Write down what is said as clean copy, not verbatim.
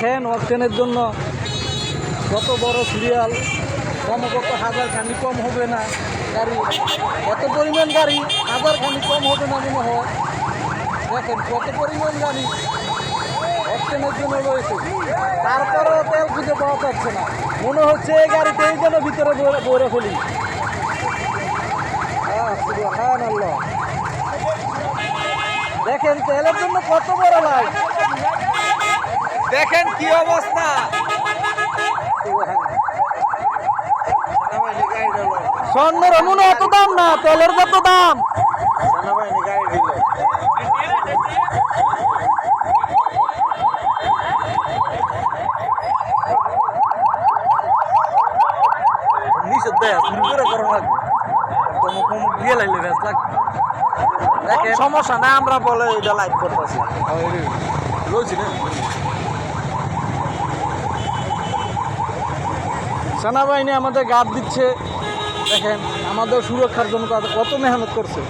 দেখেন অকটেনের জন্য কত বড় সিরিয়াল, কমপক্ষে 1000 খানি কম হবে না গাড়ি, এত পরিমাণ গাড়ি 1000 খানি কম হবে না মনে হয়। দেখেন কত পরিমাণ গাড়ি অকটেনের জন্য রয়েছে, তারপরেও তেল খুঁজে পাওয়া যাচ্ছে না। মনে হচ্ছে এই গাড়িতেই যেন ভিতরে বইরে ফেলি। সুবহানাল্লাহ, দেখেন তেলের জন্য কত বড় লাইন, দেখেন কি অবস্থা। স্বর্ণের মনে এত দাম না, তেলের কত দাম। সমস্যা না, আমরা বলে এটা লাইভ করতেছি। সেনাবাহিনী আমাদের গার্ড দিচ্ছে, দেখেন আমাদের সুরক্ষার জন্য কত মেহনত করছে।